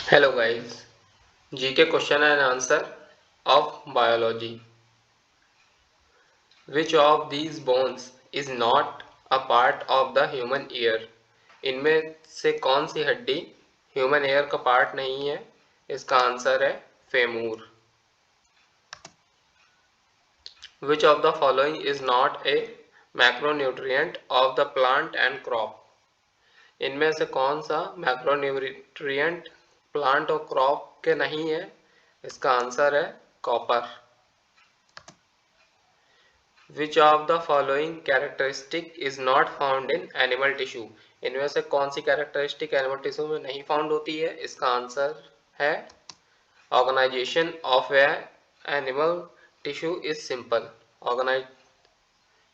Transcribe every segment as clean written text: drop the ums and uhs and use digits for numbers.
Hello guys, GK question and answer of biology. Which of these bones is not a part of the human ear? इनमें से कौन सी हड्डी human air का part नहीं है? इसका आंसर है फेमूर. Which of the following is not a macronutrient of the plant and crop? इनमें से कौन सा मैक्रोन्यूट्रिएंट प्लांट और क्रॉप के नहीं है? इसका आंसर है copper. Which of the following characteristic is not found in animal tissue? इनमें से कौन सी कैरेक्टरिस्टिक एनिमल टिश्यू में नहीं फाउंड होती है? इसका आंसर है organisation of a animal tissue is simple. Organise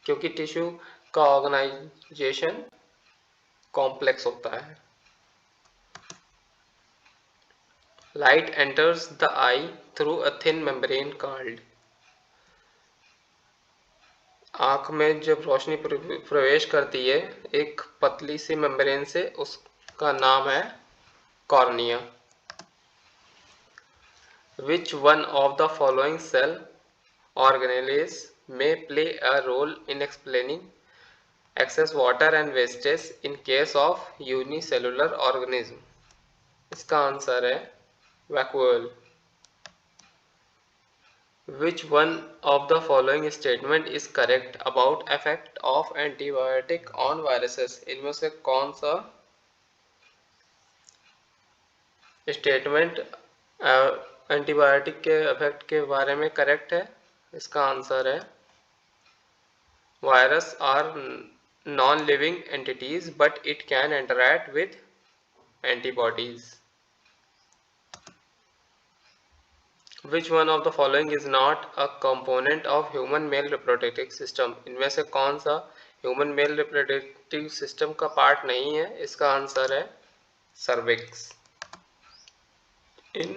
क्योंकि टिश्यू का ऑर्गेनाइजेशन कॉम्प्लेक्स होता है. Light enters the eye through a thin membrane called. आँख में जब रोशनी प्रवेश करती है एक पतली सी मेम्ब्रेन से, उसका नाम है cornea. Which one of the following cell organelles may play a role in explaining excess water and wastage in case of unicellular organism? इसका आंसर है vacuole. Which one of the following statement is correct about effect of antibiotic on viruses? इनमें से कौन सा statement antibiotic के effect के बारे में करेक्ट है? इसका आंसर है virus are non living entities but it can interact with antibodies. Which one of the following is not a component of human male reproductive system? इनमें से कौन सा ह्यूमन मेल रिप्रोडक्टिव सिस्टम का part नहीं है? इसका answer है cervix. In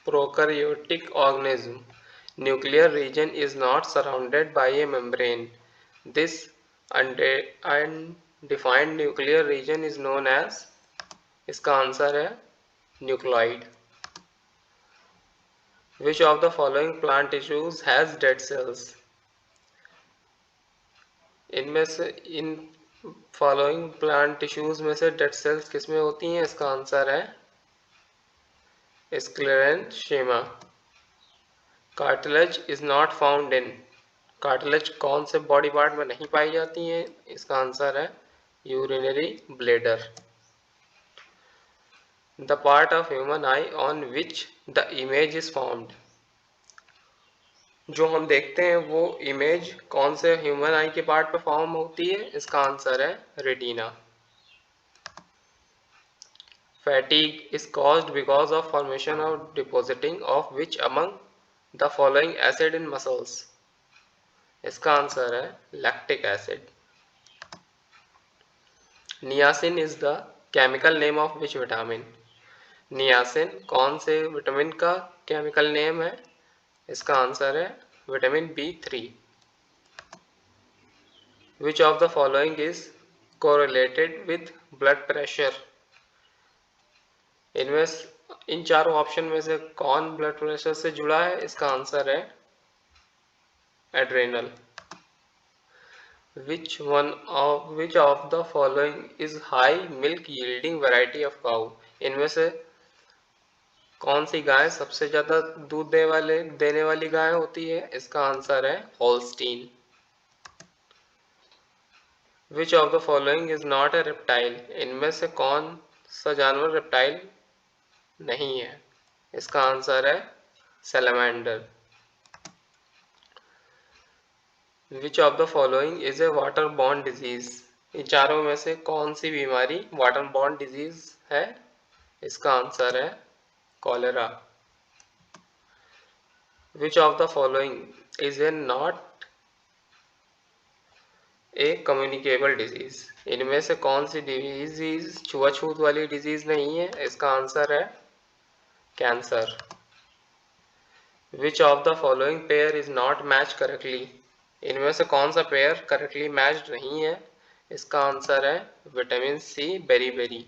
prokaryotic organism, nuclear region is not surrounded by a membrane. This undefined nuclear region is known as. इसका आंसर है nucleoid. Which of the following plant tissues has dead cells? इनमें से in following plant tissues में से dead cells किसमें होती हैं? इसका आंसर है sclerenchyma. Cartilage is not found in. Cartilage कौन से बॉडी पार्ट में नहीं पाई जाती है? इसका आंसर है urinary bladder. The part of human I on which the image is found. जो हम देखते हैं वो इमेज कौन से ह्यूमन आई के पार्ट पे फॉर्म होती है? इसका आंसर है retina. Fatigue is caused because of formation और depositing of which among the following acid in muscles. इसका आंसर है lactic acid. Niacin is the chemical name of which vitamin. Niacin कौन से विटामिन का केमिकल नेम है? इसका answer है vitamin B3. Which of the following is correlated with blood pressure? इन चारों option में से कौन ब्लड प्रेशर से जुड़ा है? इसका आंसर है adrenal. Which of the following is high milk yielding variety of cow? इनमें से कौन सी गाय सबसे ज्यादा दूध देने वाली गाय होती है? इसका आंसर है Holstein. Which of the following is not a reptile? इनमें से कौन सा जानवर रेप्टाइल नहीं है? इसका आंसर है salamander. Which of the following is a water borne disease? इन चारों में से कौन सी बीमारी वाटर बॉर्न डिजीज है? इसका आंसर है cholera. Which of the following is a not A communicable disease? इनमें से कौन सी डिजीज छुआछूत वाली डिजीज नहीं है? इसका आंसर है cancer. Which of the following pair is not match correctly? इनमें से कौन सा पेयर करेक्टली मैच्ड नहीं है? इसका आंसर है विटामिन सी बेरी बेरी.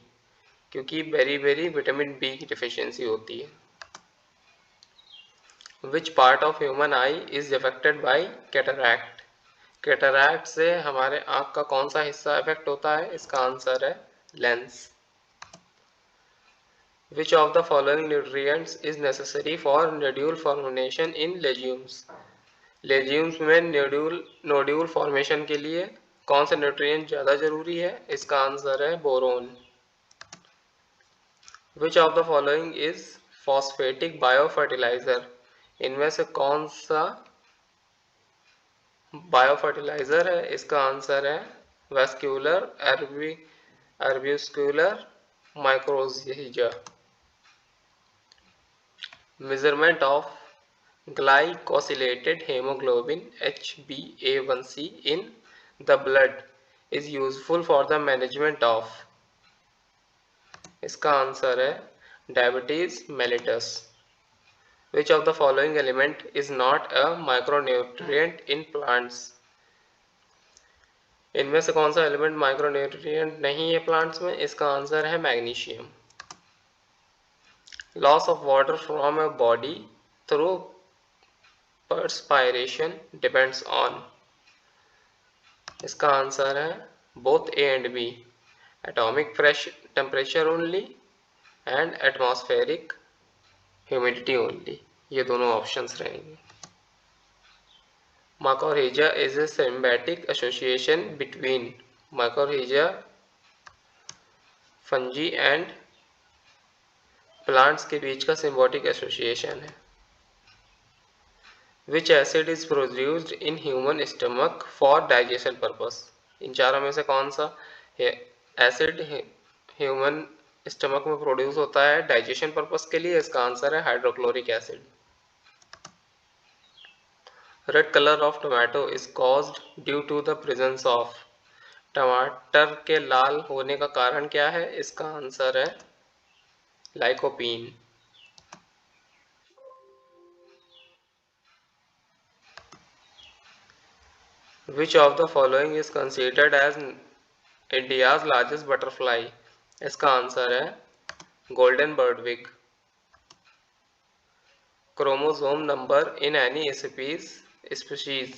क्योंकि बेरी विटामिन बी की डिफिशियंसी होती है। Which part of human I is affected by cataract? Cataract से हमारे आँख का कौन सा हिस्सा इफेक्ट होता है? इसका आंसर है lens. Which of the following nutrients is necessary for nodule formation in legumes? लेज्यूम्स में नोड्यूल फॉर्मेशन के लिए कौन सा न्यूट्रिएंट ज़्यादा जरूरी है? इसका आंसर है boron. Which of the following is phosphatic biofertilizer? इनमें से कौन सा बायोफर्टिलाइजर है? इसका आंसर है vascular एर्ब्यूस्कुलर माइक्रोजीजा। Measurement of glycosylated hemoglobin HbA1c in the blood is useful for the management of? इसका आंसर है diabetes mellitus. Which of the following element is not a micronutrient in plants? इनमें से कौन सा element micronutrient नहीं है plants में? इसका आंसर है magnesium. Loss of water from a body through perspiration depends on? इसका आंसर है both A and B. Atomic temperature only and atmospheric humidity only. ये दोनों ऑप्शंस रहेंगे। Mycorrhiza is a symbiotic association between mycorrhiza, fungi and plants के बीच का symbiotic association है। Which acid is produced in human stomach for digestion purpose? इन चारों में से कौन सा एसिड ह्यूमन स्टमक में प्रोड्यूस होता है डाइजेशन पर्पस के लिए? इसका आंसर है hydrochloric acid. Red colour of tomato is caused due to the presence of? टमाटर के लाल होने का कारण क्या है? इसका आंसर है lycopene. Which of the following is considered as India's largest butterfly? इसका आंसर है golden birdwig. Chromosome number in any species?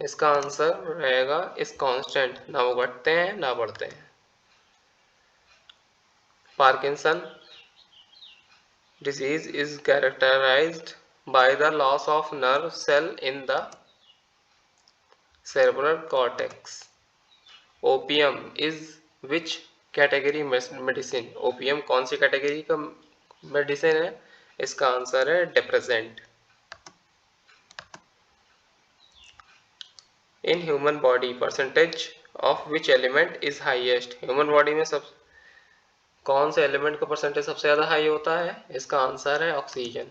इसका आंसर रहेगा is constant, ना वो घटते हैं ना बढ़ते हैं। Parkinson disease is characterized by the loss of nerve cell in the cerebral cortex. Opium is which category medicine? Opium कौन सी कैटेगरी का मेडिसिन है? इसका आंसर है depressant. In human body percentage of which element is highest? Human body में सब कौन से element का परसेंटेज सबसे ज्यादा हाई होता है? इसका आंसर है oxygen.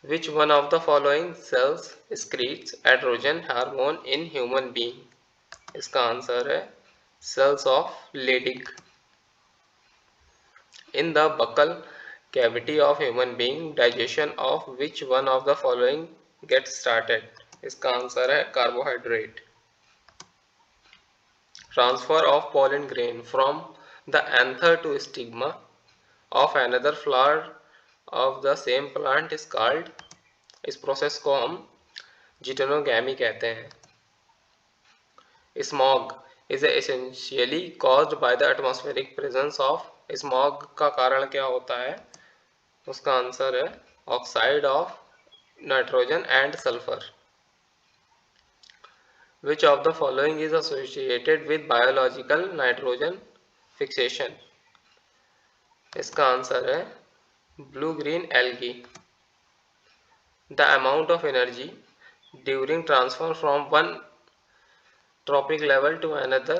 Which one of the following cells excretes androgen hormone in human being? इसका आंसर है cells of Leydig. In the buccal cavity of human being, digestion of which one of the following gets started? इसका answer है carbohydrate. Transfer of pollen grain from the anther to stigma of another flower of the same plant is called? इस process को हम जिटेनोगैमी कहते हैं। Smog is essentially caused by the atmospheric presence of? Smog का कारण क्या होता है? उसका आंसर है oxide of nitrogen and sulphur. Which of the following is associated with biological nitrogen fixation? इसका आंसर है blue green algae. The amount of energy during transfer from one trophic level to another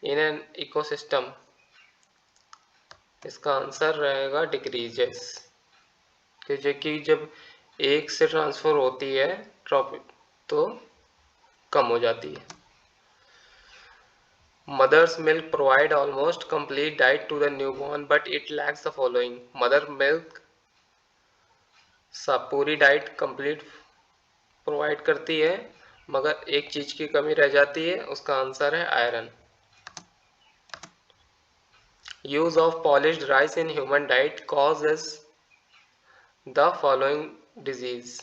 in an ecosystem? इसका answer रहेगा decreases, क्योंकि जब एक से transfer होती है ट्रॉपिक तो कम हो जाती है। Mother's milk provide almost complete diet to the newborn, but it lacks the following. Mother milk सब पूरी डाइट कंप्लीट प्रोवाइड करती है, मगर एक चीज की कमी रह जाती है, उसका आंसर है iron. Use of polished rice in human diet causes the following disease.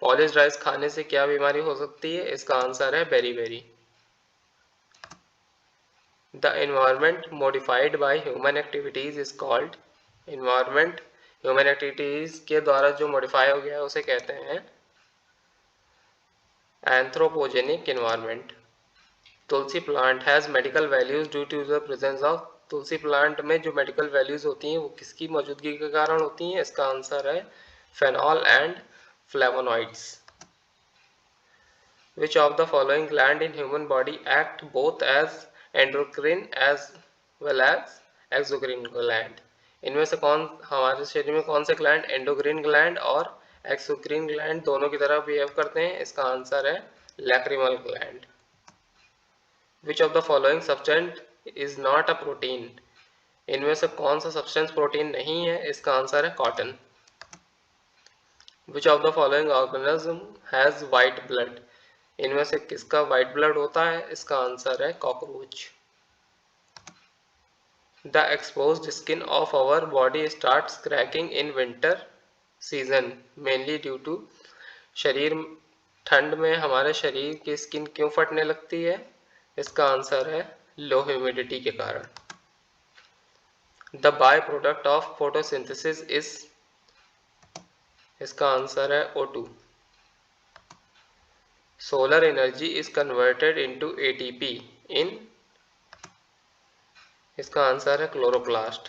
Polished rice खाने से क्या बीमारी हो सकती है? इसका आंसर है berry. The environment modified by human activities is called. Environment human activities के द्वारा जो मॉडिफाई हो गया है उसे कहते हैं anthropogenic environment. Tulsi plant has medical values due to the presence of. Tulsi plant में जो मेडिकल वैल्यूज होती हैं वो किसकी मौजूदगी के कारण होती हैं? इसका आंसर है phenol and flavonoids. Which of the following gland in human body act both as endocrine as well as exocrine gland? इनमें से कौन हमारे शरीर में कौन से ग्लैंड एंडोक्रिन ग्लैंड और एक्सोक्रिन ग्लैंड दोनों की तरह बिहेव करते हैं? इसका आंसर है lacrimal gland. Which of the following substance is not a protein? इनमें से कौन सा सब्सटेंस प्रोटीन नहीं है? इसका आंसर है cotton. Which of the following organism has white blood? इनमें से किसका व्हाइट ब्लड होता है? इसका आंसर है cockroach. The exposed skin of our body starts cracking in winter season mainly due to. शरीर ठंड में हमारे शरीर की स्किन क्यों फटने लगती है? इसका आंसर है लो ह्यूमिडिटी के कारण। The by product of photosynthesis is. इसका आंसर है O2। Solar energy is converted into ATP in। इसका आंसर है क्लोरोप्लास्ट।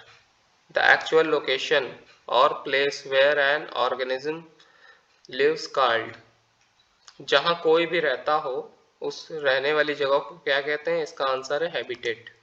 द एक्चुअल लोकेशन और place where an organism lives called. जहाँ कोई भी रहता हो उस रहने वाली जगह को क्या कहते हैं? इसका आंसर है हैबिटेट।